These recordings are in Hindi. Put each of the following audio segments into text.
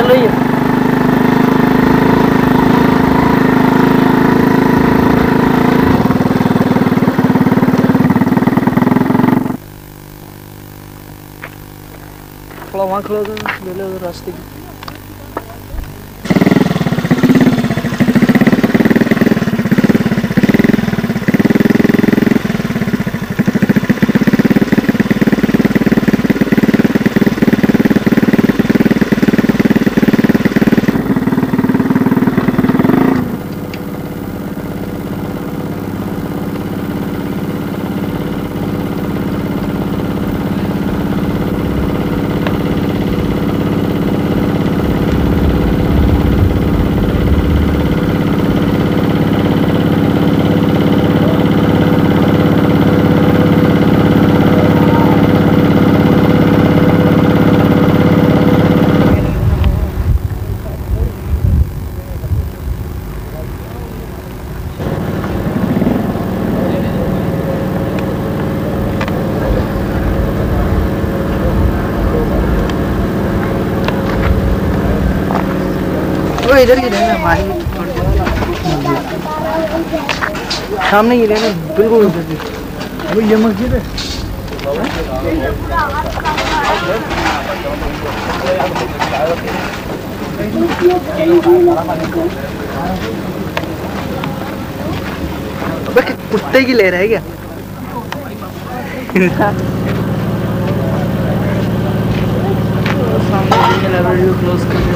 चल रही है। थोड़ा वहाँ खड़ा हो उधर रास्ते की। इधर ही रहना हमारी सामने ही रहना बिल्कुल उधर ही। वो ये मस्जिद है। अबे कुत्ते की ले रहा है क्या? सामने लाइब्रेरी क्लोज करके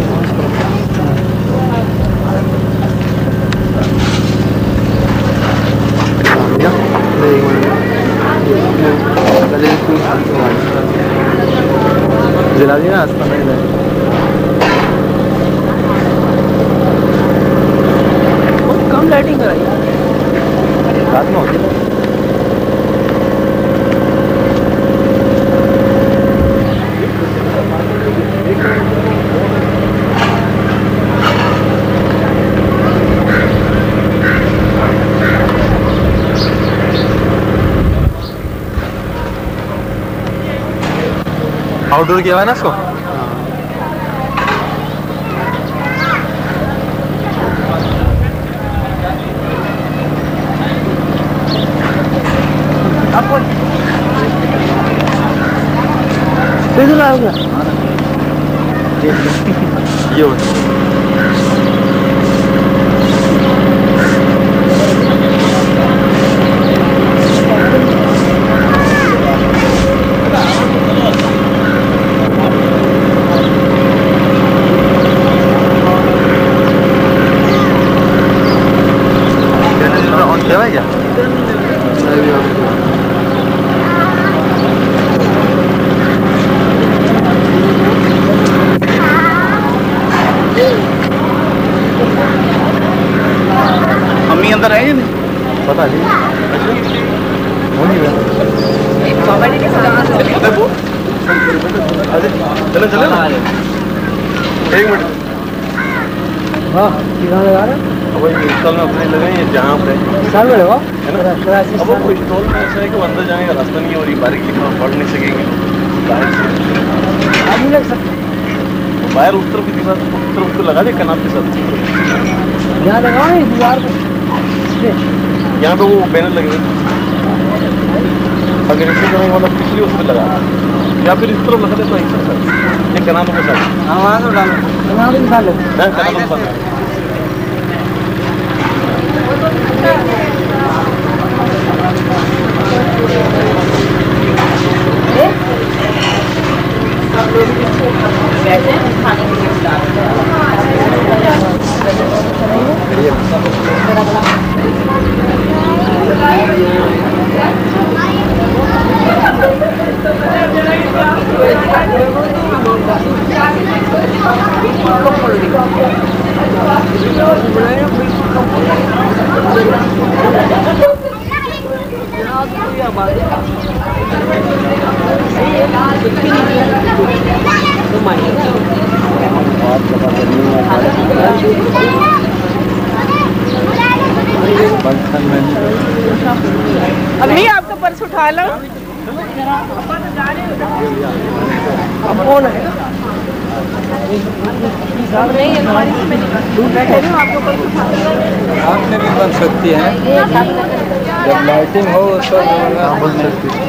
जिला दिया रास्ता नहीं है। बहुत कम लाइटिंग कराई रात में होती है। आउटडोर किया हुआ है ना इसको। ये मम्मी अंदर है पता नहीं चले चले ना एक मिनट। हाँ किधर लगा रहे अब स्टॉल में अपने लगे हैं जहाँ पे साल में लगा है ना। अब वो स्टॉल में ऐसा है कि अंदर जाने का रास्ता नहीं है और ये बारीक लिखना पढ़ नहीं सकेंगे बाहर से आप नहीं लग सकते। बाहर उस तरफ की दीवार उस लगा दे कनाब के साथ यहाँ लगा दीवार पे यहाँ पे वो बैनर लगे हुए अगर इसी तरह मतलब पिछली उस पर लगा या फिर इस तरफ लगा दे तो ऐसा सर ये कनाब के साथ वहाँ से डालो कनाब निकालो अम्मी आपका पर्स उठा लो। कौन है? नहीं हमारी से मैं कह रही हूँ आपको कोई रात में भी बन सकती है, जब लाइटिंग हो उस वक्त बन सकती है।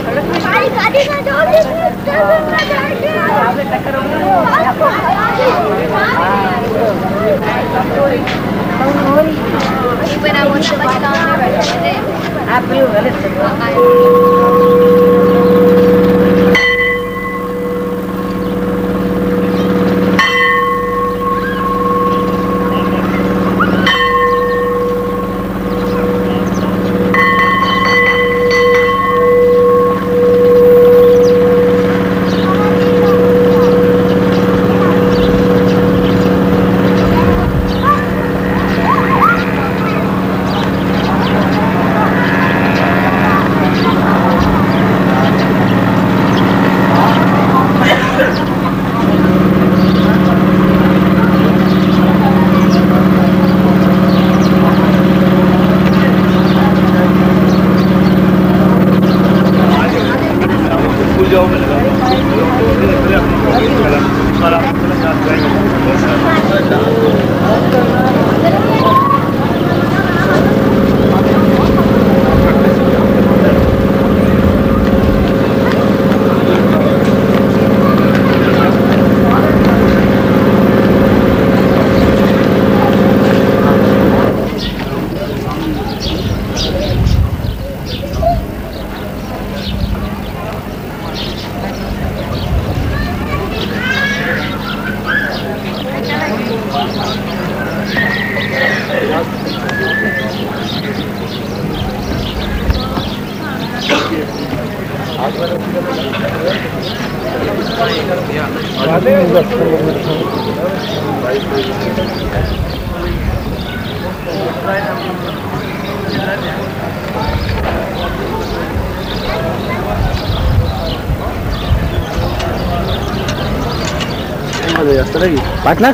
पार्टनर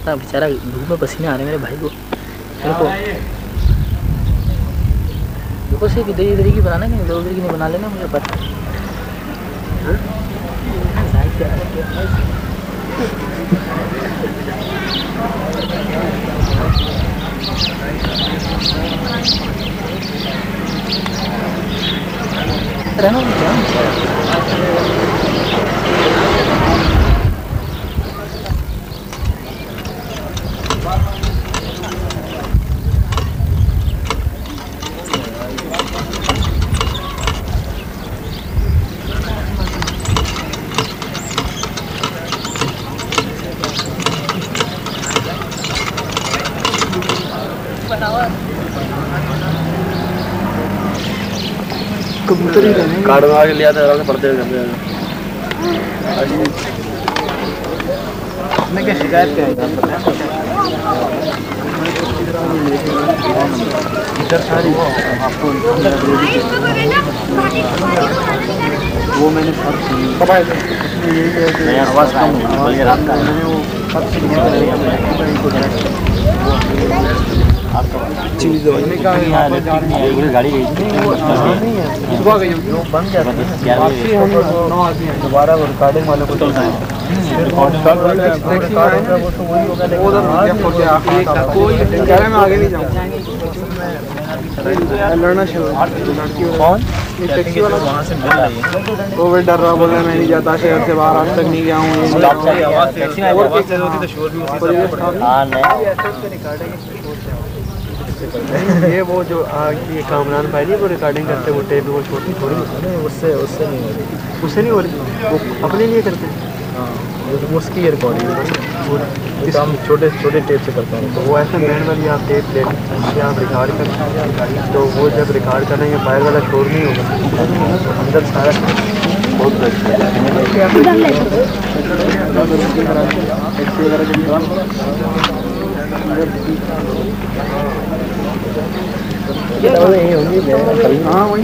बेचारा धूप में पसीने आ रहे मेरे भाई को। देखो सिर्फ इधर इधर की बनाना कि उधर उधर की नहीं बना लेना, मुझे पता कबूतर ही रहने कार्ड बना के लिया था पढ़ते हुए मैं क्या शिकायत क्या है इधर सारी आपको वो मैंने सब सुनी आवाज़ कम है रात का मैंने वो सब चीज़ गाड़ी गई थी सुबह गई बंद हम 9 आदमी हैं दोबारा वो रिकॉर्डिंग वाले को कोई में आगे नहीं जाऊँ लड़ना शुरू कौन टैक्सी वाला वहाँ से मिल रही है वो भी डर रहा बोल रहा मैं नहीं जाता शहर से बाहर आज तक नहीं गया हूँ ये वो जो ये कामरान भाई नहीं वो रिकॉर्डिंग करते वो टेप वो छोटी थोड़ी उससे नहीं हो रही वो अपने लिए करते हैं। हाँ उसकी रिकॉर्डिंग हम छोटे छोटे टेप से करते हैं तो वो ऐसा बैंड वाली आप टेप ले लें आप रिकॉर्ड करते हैं तो वो जब रिकॉर्ड कर रहे हैं बाहर वाला शोर नहीं होगा अंदर सारा बहुत हाँ वही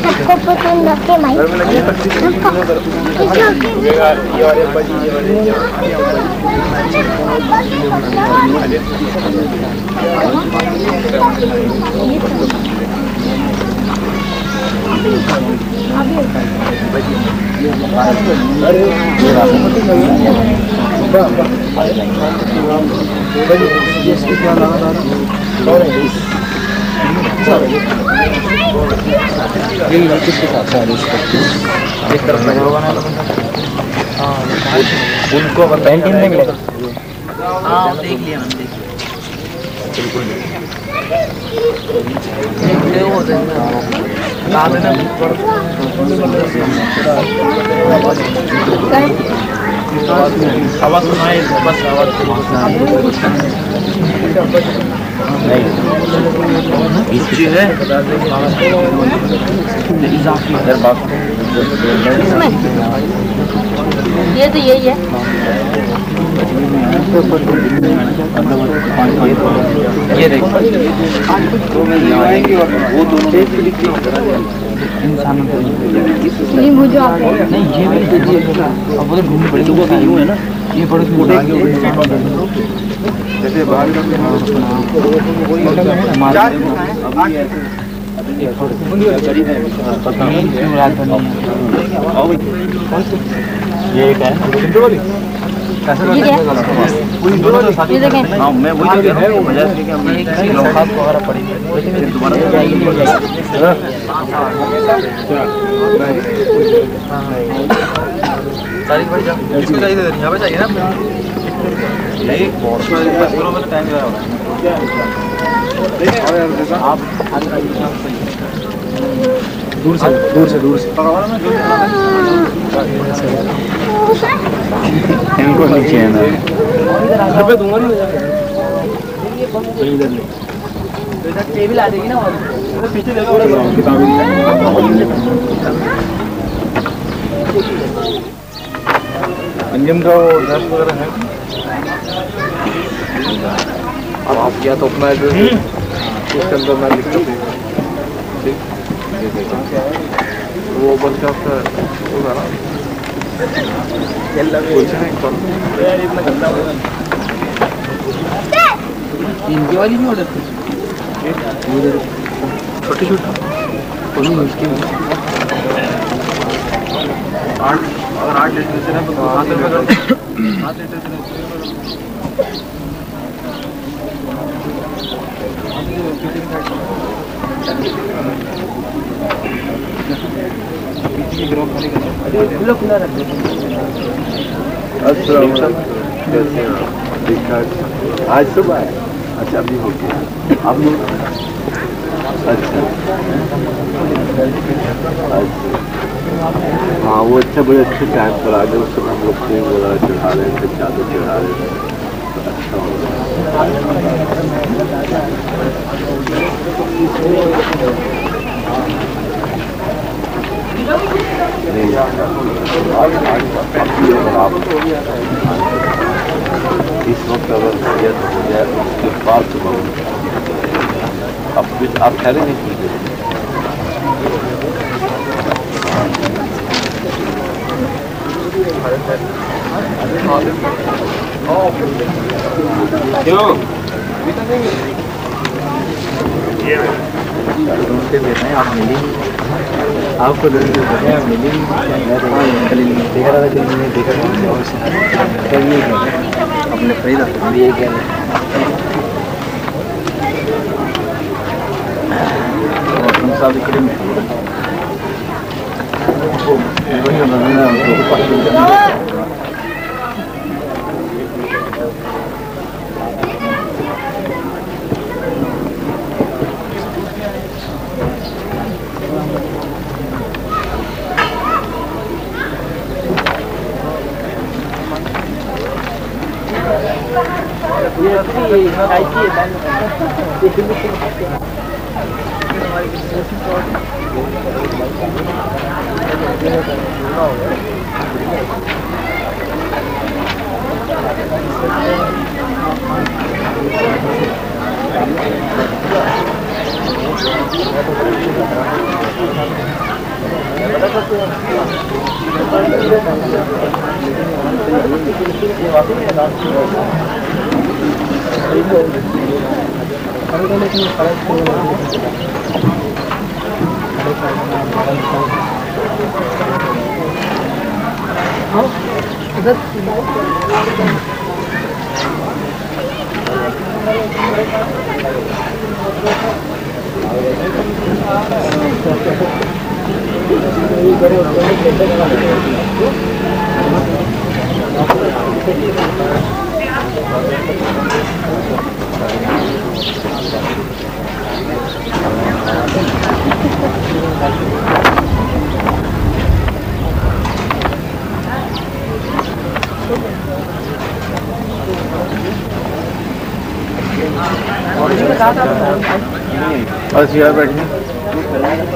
सबको पसंद आते उनको पेंटिंग नहीं मिलेगा। हाँ देख लिया मैंने, देख लिया बिल्कुल आवाज सुनाए बस आवाज नहीं है इजाफी ये तो यही है। ये देखो वो दोनों इंसानों को नहीं मुझे आप नहीं ये भी अब वो घूमने पड़े तो वो यूं है ना ये बड़े जैसे बाहर ये एक है कैसे ये क्या? ये देखें। हाँ मैं वही कह रहा हूँ वजह से कि हमने लोहात वगैरह पड़ी फिर दोबारा तारीख भाई जाओ इसको चाहिए यहाँ पे चाहिए ना नहीं बस टाइम जो है आप दूर से इनको नीचे है ना पे दूंगा नहीं टेबल आ जाएगी ना पीछे देखो अंजम का ड्रेस वगैरह है अब आप या तो अपना एड्रेस उसके अंदर मैं लिख दूँ वो बच्चा आपका होगा ना इनकी वाली भी ऑर्डर छोटी छोटी अगर 8 लीटर से ना तो 7 रुपये कर 7 लीटर से खुला रख दो। आज सुबह है अच्छा अभी हो गया आप लोग अच्छा हाँ वो अच्छा बड़े अच्छे टाइम पर आ गए उस समय हम लोग पेड़ वगैरह चढ़ा रहे थे चादर चढ़ा रहे थे तो अच्छा हो इस वक्त अगर हो गया तो हो जाए उसके बाद सुबह आप ठहरे नहीं कीजिए क्यों आप मिली आपको मिली देखा रहा था देखा अपने खरीदा ये क्या साथ में बस यार बैठिए।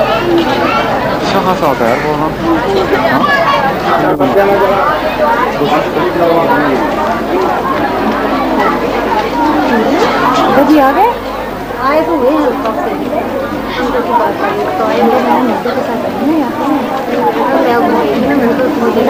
अच्छा खासा होता है यार वो। जी आ गए आए तो हुए हैं कब से की बात कर रही तो आए तो मैंने मुद्दे के साथ है ना यहाँ पे मैं तो मुझे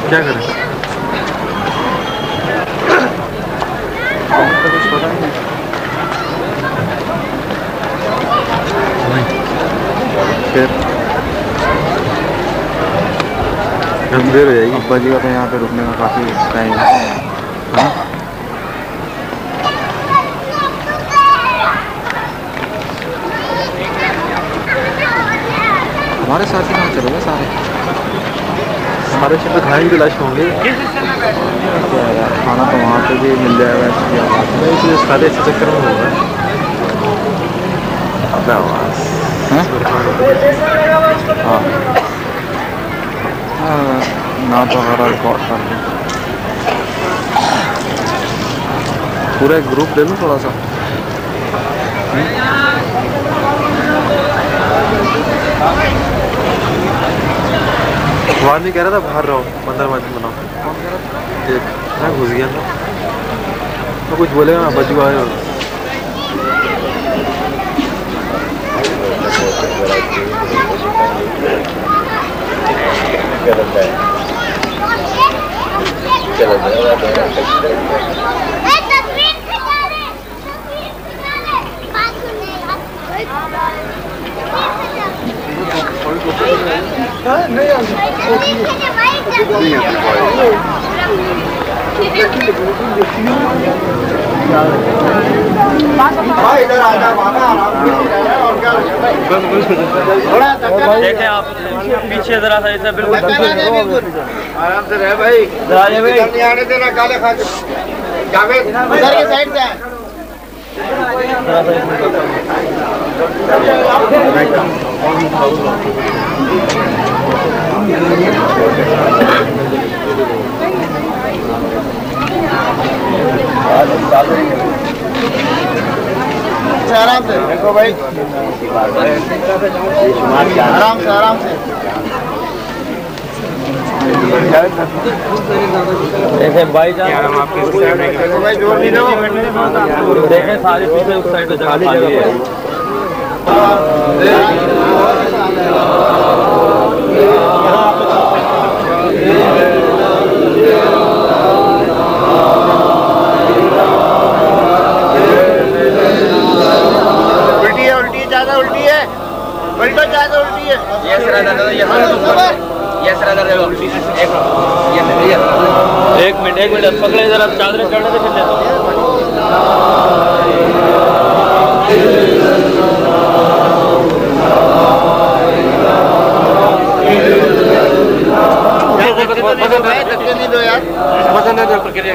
क्या करें? कुछ पता नहीं। फिर देर हो जाएगी। अब्बा जी का तो यहाँ पे रुकने का काफ़ी टाइम है। हमारे साथ ही कहाँ चलोगे सारे? सारे चक्कर खाएंगे तो लाश होंगे। खाना तो वहाँ पे भी मिल जाएगा। इसलिए सारे इस चक्कर में होगा। हाँ नाच वगैरह रिकॉर्ड कर लें। पूरा एक ग्रुप ले लूँ थोड़ा सा। नहीं कह रहा था बाहर रहो, अंदर मत बनाओ। एक मैं घुस गया था तो कुछ बोलेगा ना बच गए। देखें आप पीछे जरा सा ऐसा बिल्कुल आराम से रहे भाई। नहीं आने देना काले खा के जावेद उधर के साइड से आराम से देखो भाई। आराम से आराम से देखें भाई जान भाई जोर नहीं दो। देखें सारे पीछे उस साइड पे खाली जगह है। उल्टी है पलटो ज्यादा उल्टी है। एक मिनट पकड़े जरा चादरें चढ़ने से फिर धक्के नहीं दो यार। पसंद है तो प्रक्रिया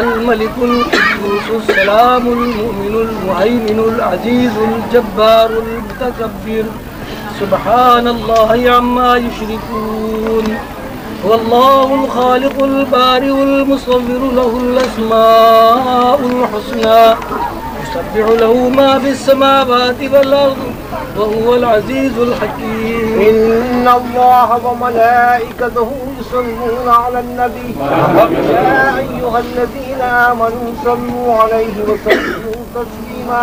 अल-मलिकुल कुद्दूसुस सलामुल मुमिनुल मुहैमिनुल अजीजुल जब्बारुल मुतकब्बिर सुब्हानल्लाहि अम्मा युश्रिकून वल्लाहुल खालिकुल बारिउल मुसव्विरु लहुल अस्माउल हुस्ना युसब्बिहु लहु मा फिस समावाति वल अर्द वहुवल अजीजुल हकीम। इन्नल्लाह व मलाइकतहु युसल्लूना अलन नबी या अय्युहल्लज़ीना आमनू सल्लू अलैहि व सल्लिमू तस्लीमा।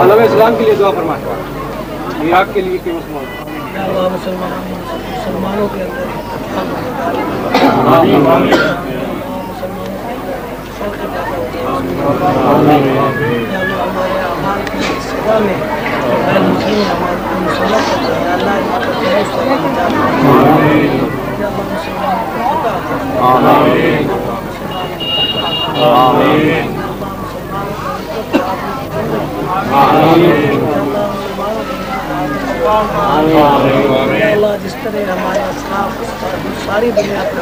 आलम इस्लाम के लिए दुआ फरमाएं। ये आपके लिए कि मुसलमानों के अंदर अल्लाह जिस तरह हमारे अस्लाफ सारी दुनिया पर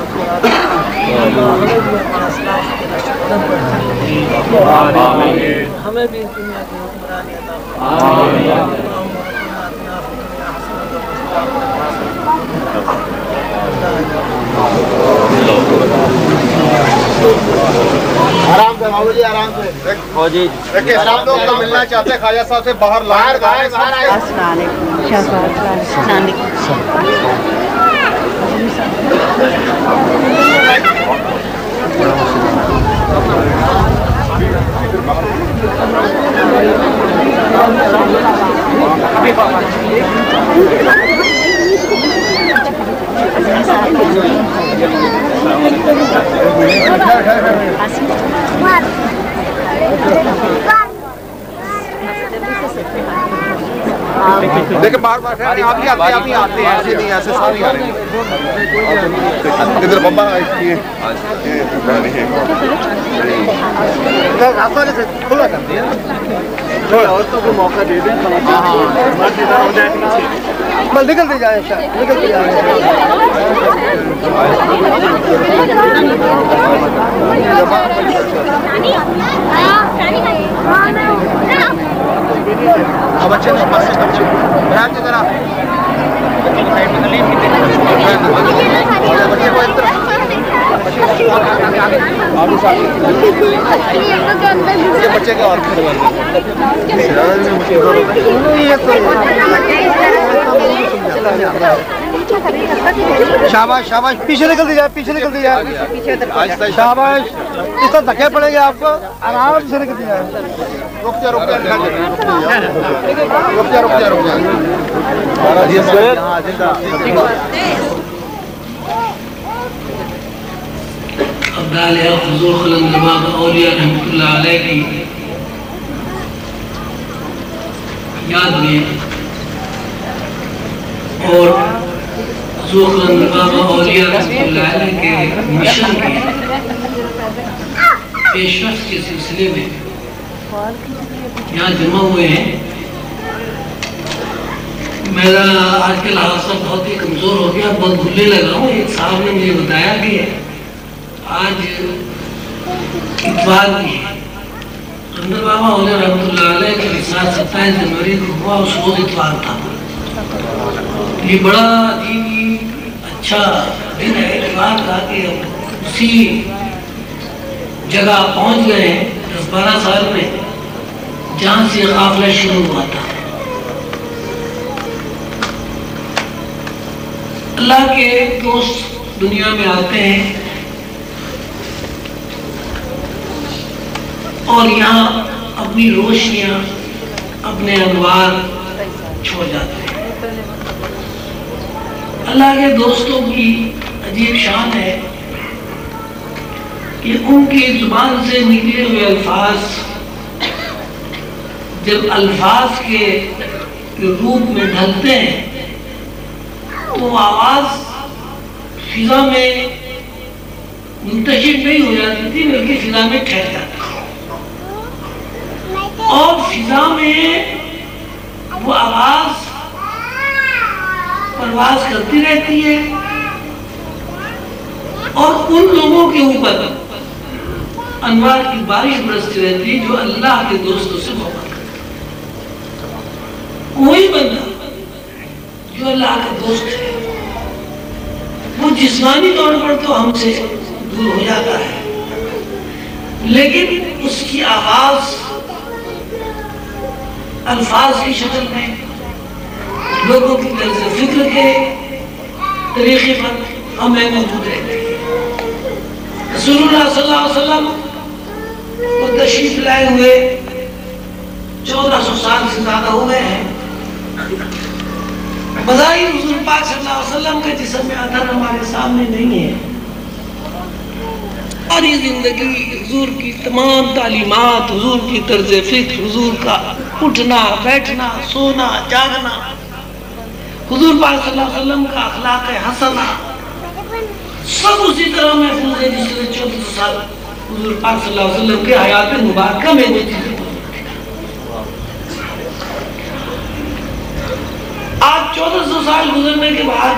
हमें भी इस दुनिया की हुक्मरानी अता आराम से बाबू जी आराम से फौजी आराम लोग तो मिलना चाहते ख्वाजा साहब से बाहर बाहर बाहर बाहर देखिए बार बार आप ही आते हैं, ऐसे नहीं, ऐसे सारे आ रहे हैं इधर। बब्बा रास्ता खुला कर दिया, थोड़ा और तो मौका दे दें। बस निकलते जाए, निकलते जाए। अब अच्छे से बस से बच्चे बैठ के जरा बच्चे को इस तरफ बच्चे के और शाबाश शाबाश, पीछे निकलती जाए, पीछे निकलती जाए, शाबाश। इस तरह धक्के पड़ेंगे आपको, आराम से निकलती जाए। रुक जा रुक जा रुक जा रुक जा रुक जा। अब्दाल हुज़ूर खलंदबाग औलिया रहमतुल्लाह अलैह की याद में और हुज़ूर खलंदबाग औलिया रहमतुल्लाह अलैह के मिशन की पेशकश के सिलसिले में यहाँ जमा हुए हैं। मेरा आजकल हादसा बहुत ही कमज़ोर हो गया, बहुत भूलने लगा हूँ। एक साहब ने मुझे बताया कि आज इतवार की खलंदर बाबा औलिया रहमतुल्लाह अलैह का विसार 27 जनवरी को हुआ, उस रोज इतवार था। ये बड़ा दीनी अच्छा दिन है इतवार का कि हम उसी जगह पहुंच गए हैं 10-12 साल में जहाँ से काफिला शुरू हुआ था। अल्लाह के दोस्त दुनिया में आते हैं और यहाँ अपनी रोशनियाँ, अपने अनवार छोड़ जाते हैं। अल्लाह के दोस्तों की अजीब शान है कि उनकी जुबान से निकले हुए अल्फाज जब अल्फाज के रूप में ढलते हैं तो आवाज फिजा में मुंतशिर नहीं हो जाती थी, बल्कि फिजा में ठहर जाती थी और फिजा में वो आवाज परवाज करती रहती है और उन लोगों के ऊपर अनवार की बारिश बरसती रहती है जो अल्लाह के दोस्तों से मोहब्बत करते हैं। कोई बंदा जो अल्लाह का दोस्त है वो जिस्मानी तौर पर तो हमसे दूर हो जाता है, लेकिन उसकी आवाज अल्फाज की शक्ल में लोगों की तर्ज फिक्र के तरीके पर हमें मौजूद रहते हैं। रसूलुल्लाह सल्लल्लाहु अलैहि वसल्लम को तशरीफ लाए हुए 1400 साल से ज्यादा हो गए हैं। बज़ाहिर हुज़ूर पाक सल्लल्लाहु अलैहि वसल्लम का जिस्म में अदर हमारे सामने नहीं है और ये जिंदगी हुजूर की तमाम तालीमात, हुजूर की तर्ज फिक्र, हुजूर का उठना बैठना सोना जागना, हुजूर पाक सल्लल्लाहु अलैहि वसल्लम का अखलाक हसना सब उसी तरह महफूज है जिस तरह 1400 साल हुजूर पाक सल्लल्लाहु अलैहि वसल्लम के हयात मुबारक में वो चीजें। आज 1400 साल गुजरने के बाद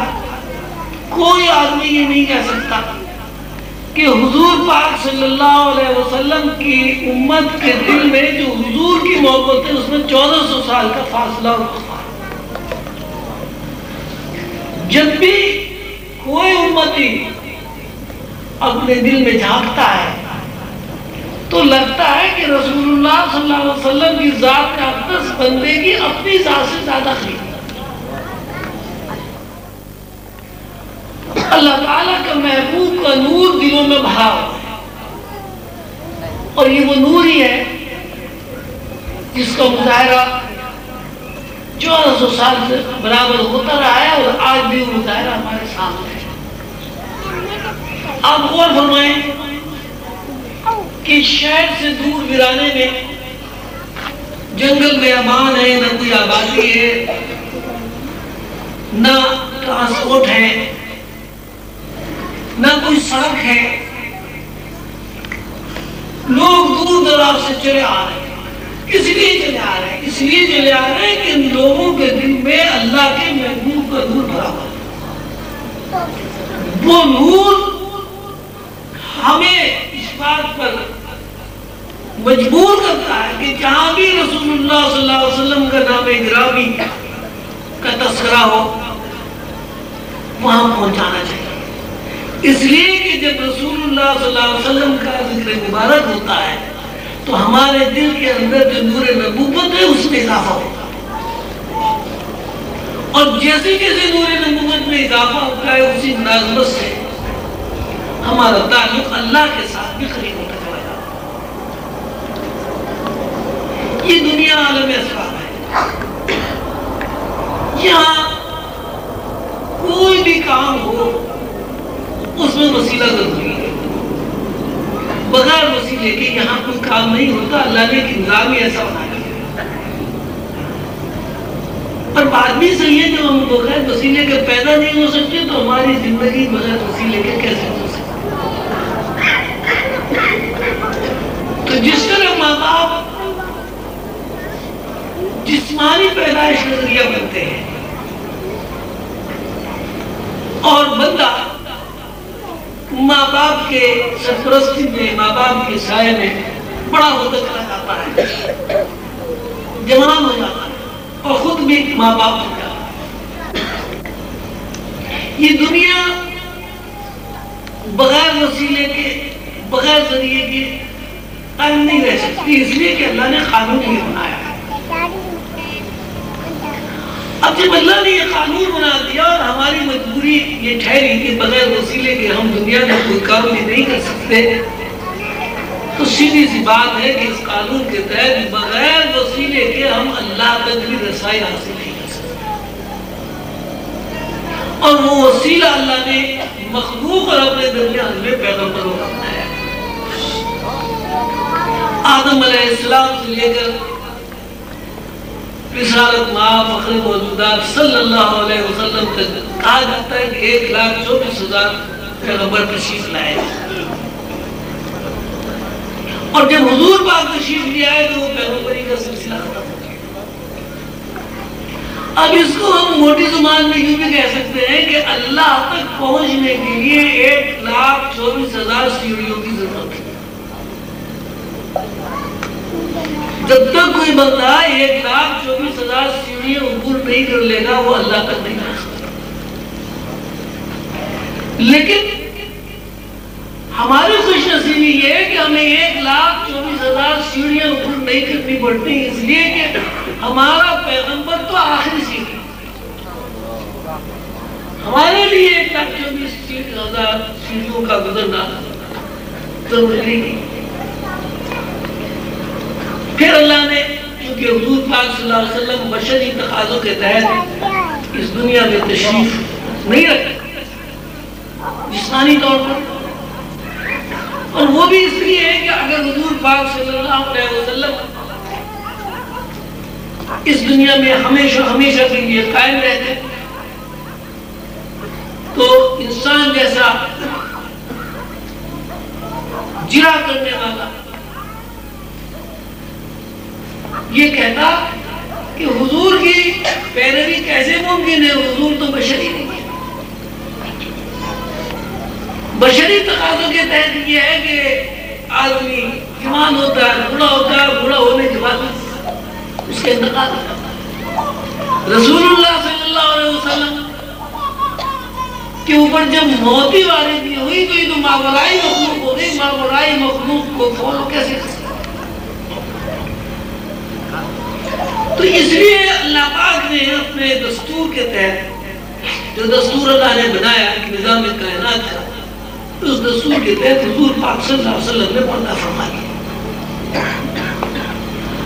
कोई आदमी ये नहीं कह सकता कि हुजूर पाक सल्लल्लाहु अलैहि वसल्लम की उम्मत के दिल में जो हुजूर की मोहब्बत है उसमें 1400 साल का फासला और जब भी कोई उम्मती अपने दिल में झांकता है तो लगता है कि रसूलुल्लाह सल्लल्लाहु अलैहि वसल्लम की जात अक़दस बंदे की अपनी जात से ज्यादा खरीद। अल्लाह ताला का महबूब का नूर दिलों में भरा हुआ है और ये वो नूर ही है जिसका मुजाहरा 1400 साल से बराबर होता रहा है और आज भी वो मुजाहरा हमारे सामने है। आप गौर फरमाएं कि शहर से दूर वीराने में जंगल में अमान है, न कोई आबादी है, न ट्रांसपोर्ट है, न कोई सड़क है। लोग दूर दराज से चले आ रहे हैं। इसलिए चले आ रहे हैं कि इन लोगों के दिल में अल्लाह के महबूब का नूर भरा हुआ है। वो नूर हमें इस बात पर मजबूर करता है कि जहां भी रसूलुल्लाह सल्लल्लाहु अलैहि वसल्लम का नाम गिरामी का तस्करा हो वहां पहुंचाना चाहिए। इसलिए कि जब रसूलुल्लाह सल्लल्लाहु अलैहि वसल्लम का जिक्र मुबारक होता है तो हमारे दिल के अंदर जो नूर नबूवत है उसमें इजाफा होता है, और जैसे जैसे नूर नबूवत में इजाफा होता है उसी मुनासबत से हमारा ताल्लुक अल्लाह के साथ भी करीब होता चला जाता है। ये दुनिया आलम असबाब है। यहाँ कोई भी काम हो उसमें वसीला जरूरी है। बगैर वसीले के यहाँ कोई काम नहीं होता। अल्लाह ने एक इंतजाम ही ऐसा बनाया है। पर बात भी सही है, जब हम बगैर वसीले के पैदा नहीं हो सकते तो हमारी जिंदगी बगैर वसीले के कैसे हो सकती। तो जिस तरह माँ बाप जिस्मानी पैदाइश का जरिया बनते हैं और बंदा माँ बाप के सरपरस्ती में, माँ बाप के साये में बड़ा होता चला जाता है, जवान हो जाता है और खुद भी माँ बाप हो जाता है। ये दुनिया बगैर वसीले के, बगैर जरिए के कायम नहीं रह सकती। इसलिए कि अल्लाह ने कानून ये बनाया है। अब जब अल्लाह ने ये कानून बना दिया और हमारी मजबूरी ये ठहरी कि बगैर वसीले के हम दुनिया में कोई काम भी नहीं कर सकते, तो सीधी सी बात है कि इस कानून के तहत बगैर वसीले के हम अल्लाह तक भी रसाई हासिल नहीं कर सकते। और वो वसीला अल्लाह ने मखलूक और अपने दरमियान में पैगंबरों का बनाया। आदम अलैहिस्सलाम से लेकर रिसालत माँ फखर मौजूदात सल्लल्लाहु अलैहि वसल्लम तक कहा जाता है कि 1,24,000 पैगंबर तशरीफ लाए। और जब हुजूर पाक तशरीफ ले आए तो वो पैगंबरी का सिलसिला खत्म हो गया। अब इसको हम मोटी जुबान में यूं भी कह सकते हैं कि अल्लाह तक पहुंचने के लिए 1,24,000 सीढ़ियों की जरूरत है। जब तक कोई बंदा 1,24,000 सीढ़ियां ऊपर नहीं कर लेगा वो अल्लाह तक नहीं पहुंच सकता। लेकिन हमारी खुशनसीबी ये है कि हमें 1,24,000 सीढ़ियां ऊपर नहीं करनी पड़ती, इसलिए कि हमारा पैगंबर तो आखिरी सीढ़ी। हमारे लिए 1,24,000 सीढ़ियों का गुजरना जरूरी नहीं। फिर अल्लाह ने क्योंकि हुजूर पाक सल्लल्लाहु अलैहि वसल्लम बशरी तकाज़ों के तहत इस दुनिया में तशरीफ नहीं रखते जिस्मानी तौर पर, और वो भी इसलिए है कि अगर हुजूर पाक सल्लल्लाहु अलैहि वसल्लम इस दुनिया में हमेशा हमेशा के लिए कायम रहते तो इंसान जैसा जिरा करने वाला ये कहता कि हुजूर की पैरवी कैसे मुमकिन है, हुजूर तो बशरी नहीं है। बशरी तकाज़ों के तहत ये है कि आदमी जवान होता है, बूढ़ा होता है, बूढ़ा होने के बाद उसके इंतकाल हो जाता है। रसूलुल्लाह सल्लल्लाहु अलैहि वसल्लम के ऊपर जब मौत वारिद हुई तो ये तो मावराई मखलूक हो गई। मावराई मखलूक को फॉलो कैसे कर सकते? तो इसलिए अल्लाह पाक ने अपने दस्तूर के तहत जो दस्तूर अल्लाह ने बनाया निज़ाम कायनात का, उस दस्तूर के तहत हुजूर पाक सल्लल्लाहु अलैहि वसल्लम ने पर्दा फरमा दिया।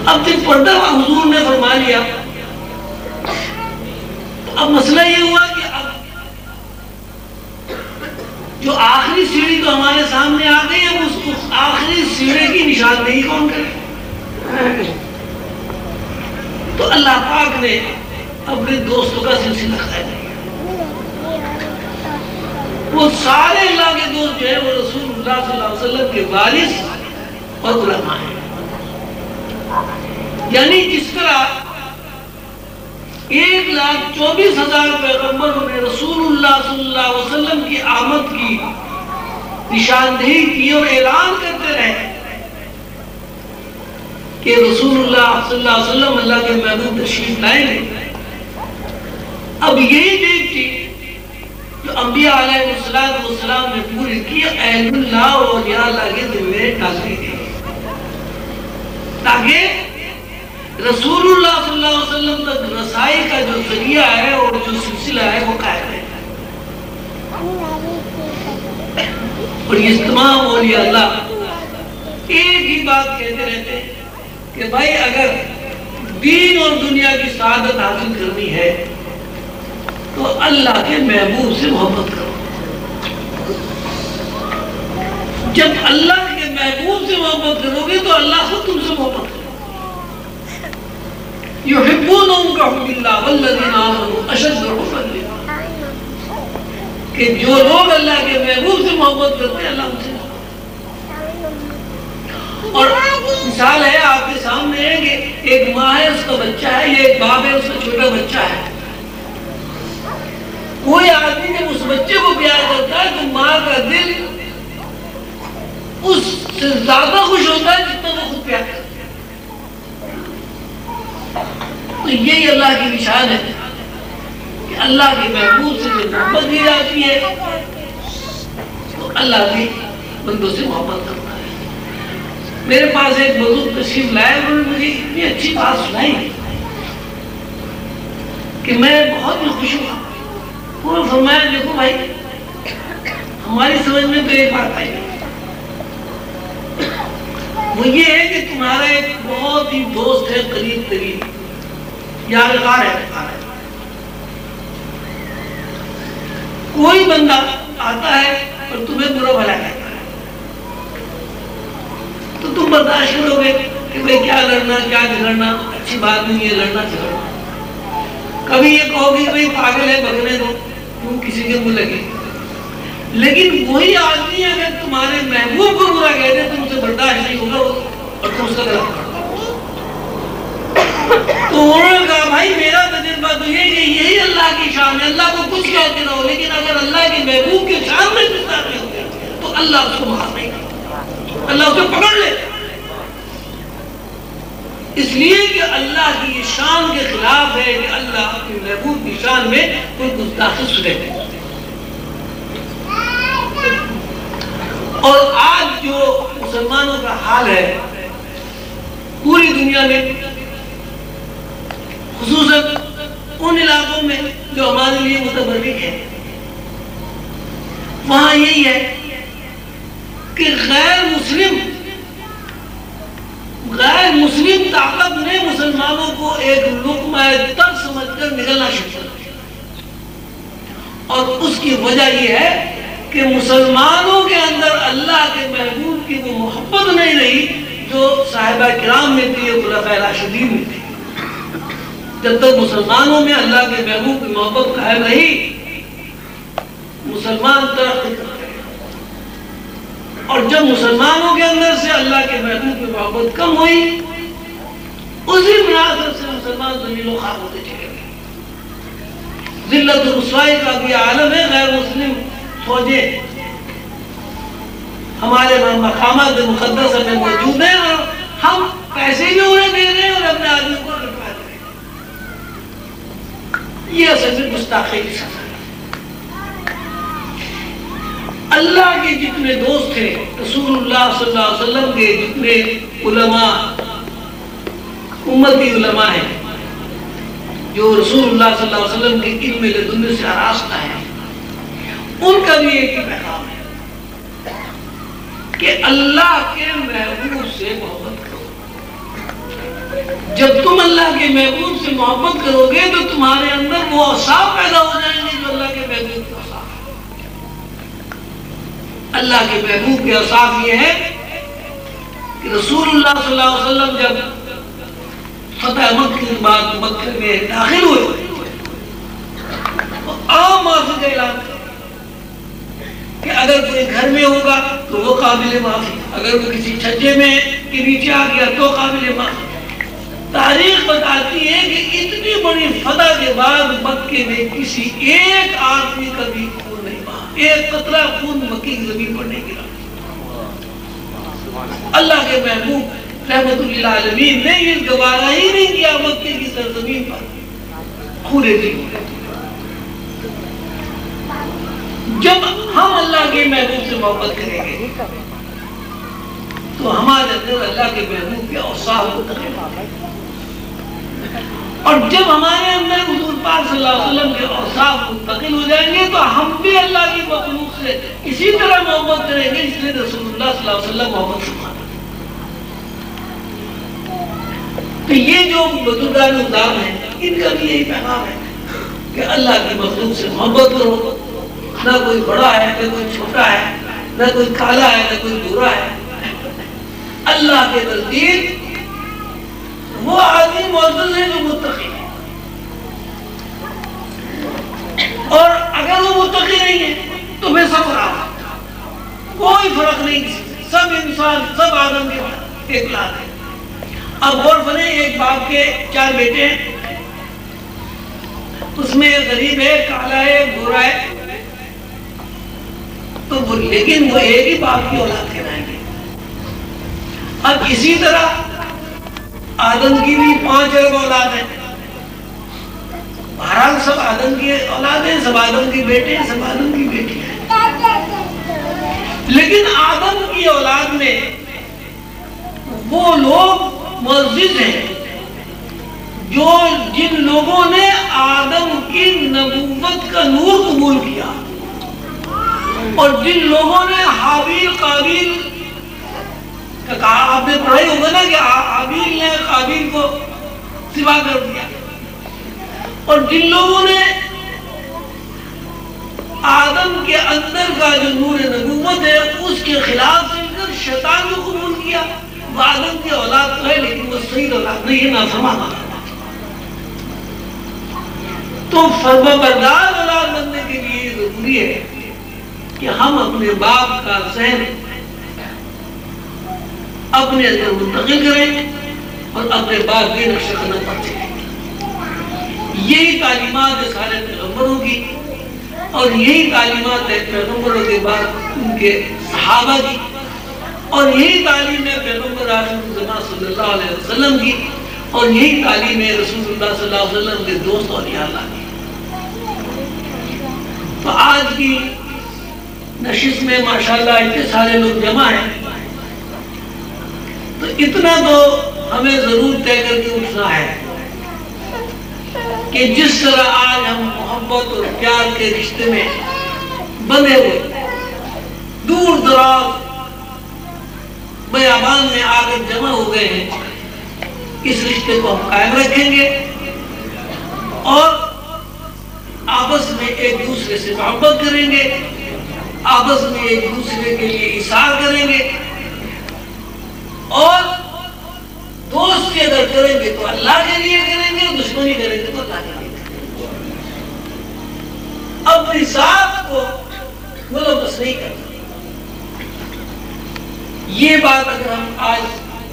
अब जब पर्दा हुजूर ने फरमा लिया तो अब मसला ये हुआ कि अब जो आखिरी सीढ़ी तो हमारे सामने आ गई है, उस आखिरी सीढ़ी की निशानदेही कौन करे? तो अल्लाह पाक ने अपने दोस्तों का सिलसिला कायम किया। वो सारे अल्लाह के दोस्त जो है वो रसूलुल्लाह सल्लल्लाहु अलैहि वसल्लम के वारिस और उलमा हैं। यानी जिस तरह 1,24,000 पैगंबरों ने रसूलुल्लाह सल्लल्लाहु अलैहि वसल्लम की आमद की निशानदेही की और ऐलान करते रहे कि रसूलुल्लाह सल्लल्लाहु अलैहि वसल्लम अल्लाह के महबूब तशरीफ लाएंगे। अब यही डेट थी जो अंबिया अलैहिस्सलाम ने पूरी की, अहलुल्लाह और औलिया अल्लाह के दिल में डाल दी गई ताकि रसूलुल्लाह सल्लल्लाहु अलैहि वसल्लम तक रसाई का जो जरिया है और जो सिलसिला है वो कायम है। और ये तमाम औलिया अल्लाह एक ही बात कहते रहते हैं कि भाई अगर दीन और दुनिया की सआदत हासिल करनी है तो अल्लाह के महबूब से मोहब्बत करो। जब अल्लाह के महबूब से मोहब्बत करोगे तो अल्लाह खुद तुमसे मोहब्बत करेगा। कि जो लोग अल्लाह के महबूब से मोहब्बत करते हैं अल्लाह उनसे। और मिसाल है आपके सामने है कि एक माँ है उसका बच्चा है, ये एक बाप है उसका छोटा बच्चा है। कोई आदमी जब उस बच्चे को प्यार करता है तो माँ का दिल उससे ज्यादा खुश होता है जितना वो खुद प्यार करता है। तो यही अल्लाह की निशान है कि अल्लाह के महबूब से जो मोहब्बत की जाती है तो अल्लाह भी बंदों से मोहब्बत करता है। मेरे पास एक बुजुर्ग तशरीफ लाए, उन्होंने मुझे इतनी अच्छी बात सुनाई कि मैं बहुत ही खुश हुआ। उन्होंने फरमाया देखो भाई हमारी समझ में तो एक बात आई, वो ये है कि तुम्हारा एक बहुत ही दोस्त है, करीब तरीब यादगार है। कोई बंदा आता है और तुम्हें बुरा भला कहता है तो तुम बर्दाश्त करोगे कि भाई क्या लड़ना क्या झगड़ना, अच्छी बात नहीं है लड़ना झगड़ना। कभी ये कहोगे भाई पागल है भगने दो, तुम किसी के मुंह लगे। लेकिन वही आदमी अगर तुम्हारे महबूब को बुरा कह दे तुमसे बर्दाश्त नहीं होगा और तुम उसका गलत करो। तो उन्होंने कहा भाई मेरा तजुर्बा तो ये कि यही अल्लाह की शान है, अल्लाह को कुछ कहते रहो, लेकिन अगर अल्लाह के महबूब के शान में गुस्सा नहीं होते तो अल्लाह उसको माफ नहीं करता, अल्लाह उसे पकड़ ले। इसलिए कि अल्लाह की ये शान के खिलाफ है कि अल्लाह अपने महबूब की शान में कोई गुस्ताखी सुने। और आज जो मुसलमानों का हाल है पूरी दुनिया में, खुसूसन उन इलाकों में जो हमारे लिए मुतबर्रिक है, वहां यही है कि गैर मुस्लिम ताकत ने मुसलमानों को एक लुक़्मा तक समझकर निगलना शुरू कर दिया। और उसकी वजह यह है कि मुसलमानों के अंदर अल्लाह के महबूब की वो मोहब्बत नहीं रही जो साहिबा किराम में थी, खुलफाए राशिदीन में थी। जब तक मुसलमानों में अल्लाह के महबूब की मोहब्बत कायम रही, मुसलमान तरक्की करते हैं। और जब मुसलमानों के अंदर से अल्लाह के महबूब की मोहब्बत कम हुई, उसी मुनासिब से मुसलमान ज़लील व ख़ार होते चले गए। ज़िल्लत और रुसवाई का भी आलम है। गैर मुस्लिम फौजें हमारे मकामात मुक़द्दस में मौजूद हैं और हम पैसे भी उन्हें दे रहे हैं और अपने आदमी को लुटवा रहे हैं। ये असल में गुस्ताखी की सज़ा है। अल्लाह के जितने दोस्त थे, रसूलुल्लाह सल्लल्लाहु अलैहि वसल्लम के जितने उलमा, उम्मती उलमा हैं जो रसूलुल्लाह सल्लल्लाहु अलैहि वसल्लम के इल्म लदुन्नी से आरास्ता है, उनका भी एक ही पैगाम है कि अल्लाह के महबूब से मोहब्बत करो। जब तुम अल्लाह के महबूब से मोहब्बत करोगे तो तुम्हारे अंदर वो औसाफ पैदा हो जाएंगे जो अल्लाह के महबूब के औसाफ। अल्लाह के महबूब के औसाफ ये है कि रसूलुल्लाह सल्लल्लाहु अलैहि वसल्लम जब फतह मक्के के बाद मक्के में दाखिल हुए तो आम माफी का ऐलान कि अगर कोई घर में होगा तो वो काबिल माफी, अगर वो किसी छज्जे में के नीचे आ गया तो काबिल माफी। तारीख बताती है कि इतनी बड़ी फतह के बाद मक्के में किसी एक आदमी का भी खून नहीं बहा, एक कतरा खून मक्के की जमीन पर नहीं गिरा। अल्लाह के महबूब रहमतुल्लिल आलमीन ने ये गवारा ही नहीं किया मक्के की सरजमीन पर खूने दी। जब हम अल्लाह के महबूब से मोहब्बत करेंगे तो हमारे अंदर अल्लाह के महबूब के औसाफ उतरेंगे, और जब हमारे अंदर हुजूर पाक सल्लल्लाहु अलैहि वसल्लम के औसाफ मुंतकिल हो जाएंगे तो हम भी अल्लाह की मखलूक से इसी तरह मोहब्बत करेंगे जिसने रसूलुल्लाह सल्लल्लाहु अलैहि वसल्लम मोहब्बत फरमाया। तो ये जो बुजुर्गान उम्दाम है इनका भी यही पैगाम है कि अल्लाह की मखलूक से मोहब्बत करो। ना कोई बड़ा है, ना कोई छोटा है, ना कोई काला है, ना कोई गोरा है। अल्लाह के नजदीक वो आदमी मौजूद है जो मुत्तकी है, और अगर वो मुत्तकी नहीं है तो वे सब खराब, कोई फर्क नहीं किसी, सब इंसान, सब आदम के एक लात है। अब गौर बने, एक बाप के 4 बेटे हैं, उसमें गरीब है, काला है, गोरा है, तो वो लेकिन वो एक ही बाप की औलाद कहलाएंगे। अब इसी तरह आदम की भी 5 अरब औलाद है। बहरहाल सब आदम की औलाद है, सब आदम की बेटे हैं, सब आदम की बेटी है। लेकिन आदम की औलाद में वो लोग मौजूद हैं जो जिन लोगों ने आदम की नबूवत का नूर कबूल किया, और जिन लोगों ने हाबील काबिल का कहा, आपने पढ़ा ही होगा ना कि हाबील ने काबिल को सिवा कर दिया, और जिन लोगों ने आदम के अंदर का जो नूर नबूवत है उसके खिलाफ चलकर शैतान को कबूल किया। वो आदम की औलाद तो है लेकिन वो सही औलाद नहीं है, नाफरमान औलाद। तो फर्माबरदार औलाद बनने के लिए जरूरी है कि हम अपने बाप का ज़हन अपने अंदर मुंतकिल करें और अपने बाप के नक्शे कदम पर चलें। यही तालीमात है सारे पैगंबरों की, और यही तालीमात है पैगंबरों के बाद उनके सहाबा की, और यही तालीम है पैगंबर आज़म सल्लल्लाहु अलैहि वसल्लम की, और यही तालीम है रसूलुल्लाह सल्लल्लाहु अलैहि वसल्लम के दोस्त और अल्लाह की। तो आज की नशिस्त में माशाल्लाह इतने सारे लोग जमा हैं, तो इतना तो हमें जरूर तय करके उठना है कि जिस तरह आज हम मोहब्बत और प्यार के रिश्ते में बंधे हुए दूर दराज बयाबान में आकर जमा हो गए हैं, इस रिश्ते को हम कायम रखेंगे और आपस में एक दूसरे से मोहब्बत करेंगे, आपस में एक दूसरे के लिए इशार करेंगे, और दोस्ती अगर करेंगे तो अल्लाह के लिए करेंगे, और दुश्मनी करेंगे तो अल्लाह के लिए करेंगे। अपनी साथ को मुलव्वस नहीं करना। ये बात अगर हम आज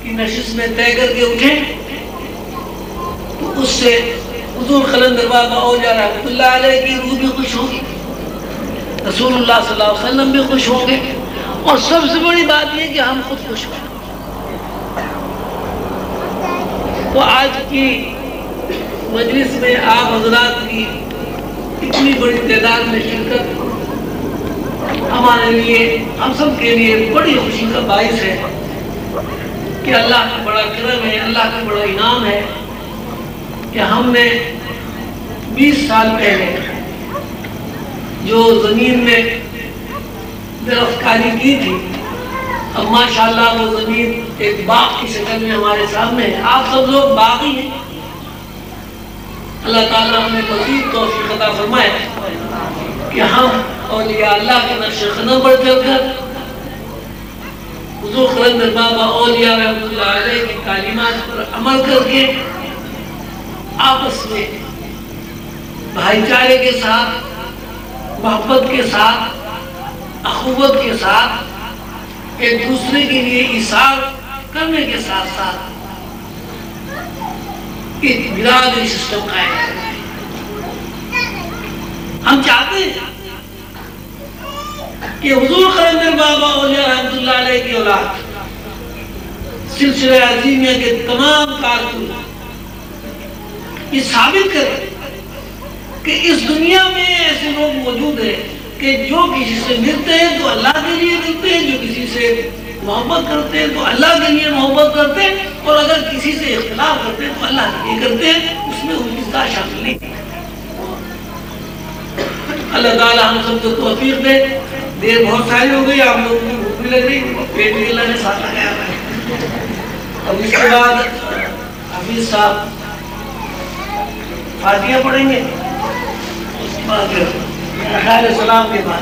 की नशिस्त में तय करके उठें तो उससे हुजूर कलंदर बाबा औजा रहमतुल्लाह अलैह की रूह भी खुश होगी, रसूलुल्लाह सल्लल्लाहु अलैहि वसल्लम भी खुश होंगे, और सबसे बड़ी बात यह कि हम खुद खुश हों। तो आज की मजलिस में आप हजरात की इतनी बड़ी तादाद में शिरकत हमारे लिए, हम सब के लिए बड़ी खुशी का बाइस है कि अल्लाह का बड़ा करम है, अल्लाह का बड़ा इनाम है कि हमने 20 साल पहले जो जमीन में दरख्तकारी की थी अब माशाल्लाह वो जमीन एक बाग की शक्ल में हमारे सामने है। आप सब लोग बागी हैं। अल्लाह ताला हमें मज़ीद तौफीक अता फरमाए कि हम औलिया अल्लाह के नक्शे कदम पर चलकर हुज़ूर कलंदर बाबा औलिया रहमतुल्लाह अलैह की तालीमात पर अमल करके आपस में भाईचारे के साथ, मोहब्बत के साथ, अखुवत के साथ एक दूसरे के लिए इशार करने के साथ साथ एक बिरादरी सिस्टम कायम करना है। हम चाहते हैं कि हुजूर कलंदर बाबा औलिया रहमतुल्लाह अलैह की औलाद सिलसिला अज़ीमिया के तमाम कारकुन ये साबित करें कि इस दुनिया में ऐसे लोग मौजूद हैं कि जो किसी से मिलते हैं तो अल्लाह के लिए मिलते हैं, जो किसी से मोहब्बत करते हैं तो अल्लाह के लिए मोहब्बत करते हैं, और अगर किसी से इख्तिलाफ करते हैं तो अल्लाह के लिए करते हैं, उसमें उनकी ज़ात शामिल नहीं। अल्लाह ताला हम सबको तौफीक दे। देर बहुत सारी हो गई, आप लोगों को भूख भी लग रही, पेट भी अल्लाह ने साथ लगाया है। अब इसके बाद हफीज साहब फातिहा पढ़ेंगे, उसके बाद फिर सलाम के बाद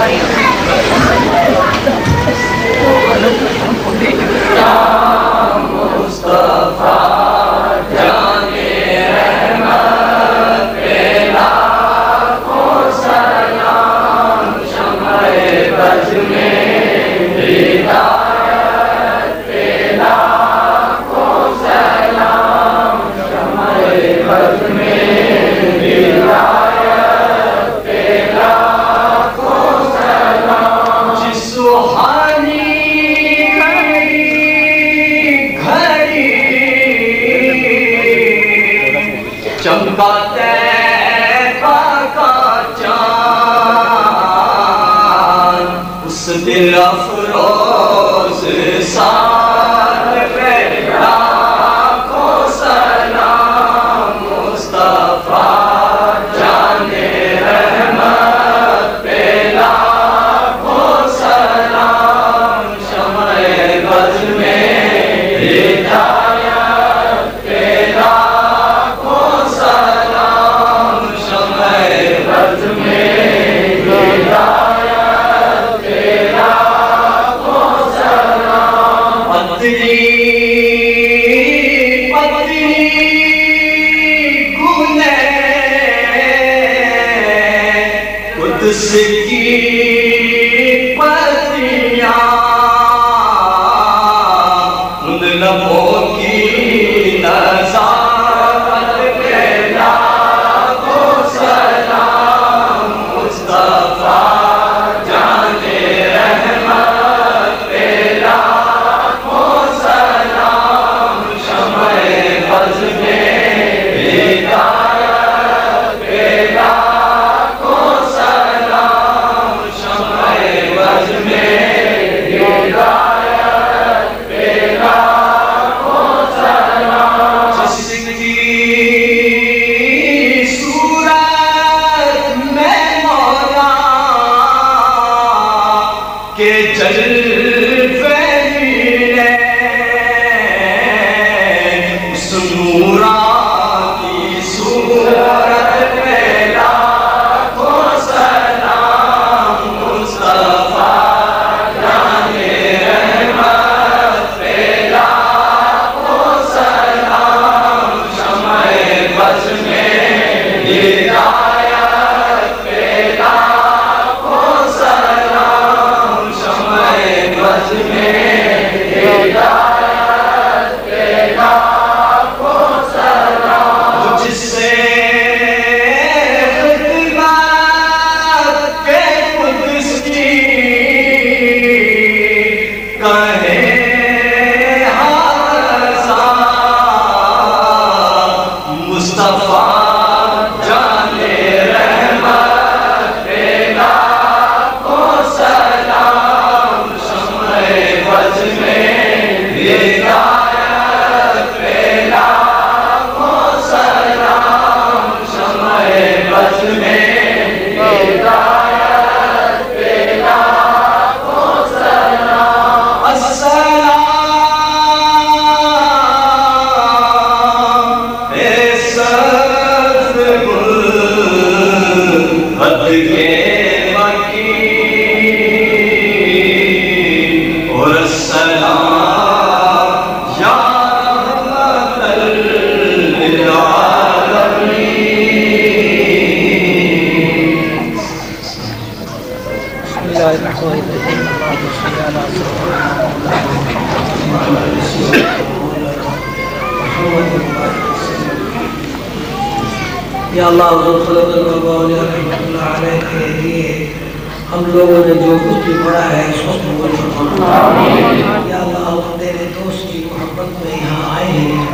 Thank you. या अल्लाह हम लोगों ने जो कुछ भी पढ़ा है उसको कबूल फरमा। या अल्लाह हम तेरे दोस्त की मोहब्बत में यहाँ आए हैं,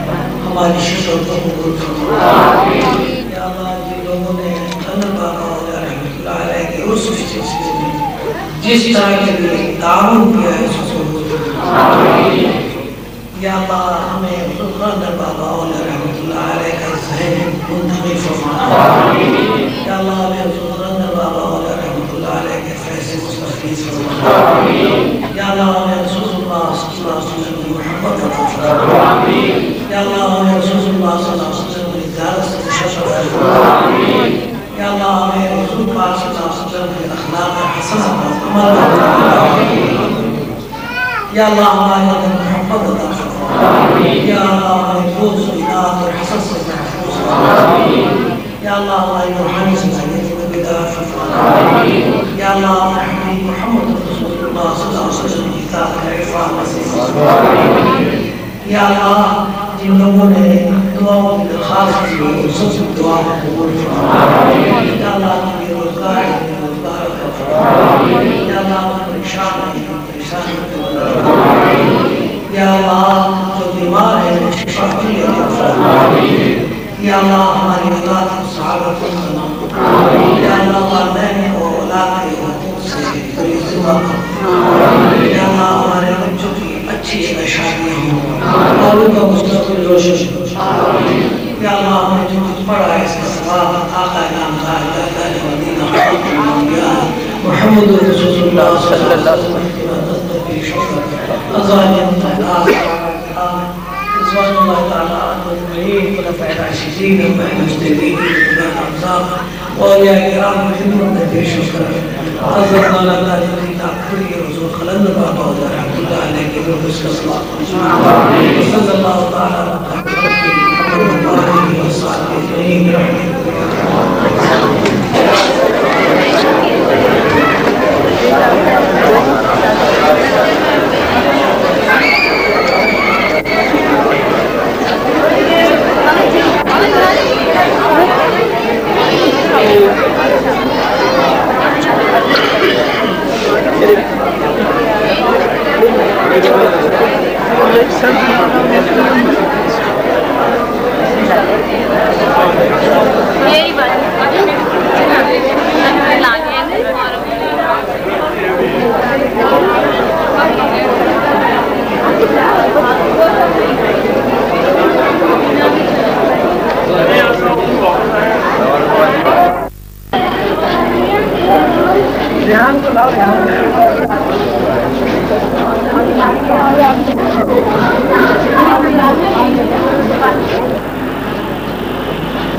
हमारी शिकत को कबूल फरमा। या अल्लाह जिन लोगों ने के उस सिलसिले में जिस तरह के लिए ताउन किया है उसको कबूल फरमा। या अल्लाह हमें सुल्तान बाबा और रहमतुल्लाह अलैह का ज़हन मुंतखब फरमा। या अल्लाह हमें सुल्तान बाबा और रहमतुल्लाह अलैह के फैसले मुस्तफ़ीज़ फरमा। या अल्लाह हमें रसूलुल्लाह सल्लल्लाहु अलैहि वसल्लम की मोहब्बत अता फरमा। या अल्लाह हमें रसूलुल्लाह सल्लल्लाहु अलैहि वसल्लम की ज़ियारत से मुशर्रफ फरमा। या अल्लाह हमें रसूलुल्लाह सल्लल्लाहु अलैहि वसल्लम के अखलाक हसना पर अमल फरमा। या अल्लाह हमारे अंदर मोहब्बत अता फरमा, या अल्लाह हमारे रोज़ इनात और हसद से महफूज फरमा, या अल्लाह हमारी रूहानी ज़िंदगी को बेदार फरमा, या अल्लाह हमारे मोहम्मद रसूलुल्लाह सल्लल्लाहु अलैहि वसल्लम की इताअत का इफ़ाद नसीब फरमा, या अल्लाह जिन लोगों ने दुआओं की दरख्वास्त की है उन सब दुआ को कबूल फरमा, या अल्लाह की रोज़गार अता फरमा, या अल्लाह परेशान या अल्लाह जो बीमार है शिफा की अता फरमा, या अल्लाह हमारी औलाद को सआदत बना, या अल्लाह वालिदैन को औलाद के हुकूक से जिम्मा कर, या अल्लाह हमारे बच्चों की अच्छी शादियाँ हों और उनका मुस्तक़बिल रोशन हो, या अल्लाह हमने जो कुछ पढ़ा है इसका सवाब आका नामदार मदीना मुहम्मद रसूलुल्लाह सल्लल्लाहु अलैहि वसल्लम रिज़वानुल्लाह तआला अलैहि खुलफ़ाए राशिदीन व मुजतहिदीन औलिया किराम की खिदमत में पेश कर हज़रत मौलाना अली ताक़री हुज़ूर खलंद बाबा रहमतुल्लाह अलैहि के रूह से सलात सल्लल्लाहु तआला अलैहि वसल्लम।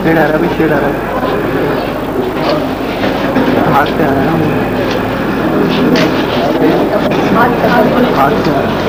शेड आ रहा है, शेड आ रहा है, हाथ से आ रहा है, हाथ से आ रहा है।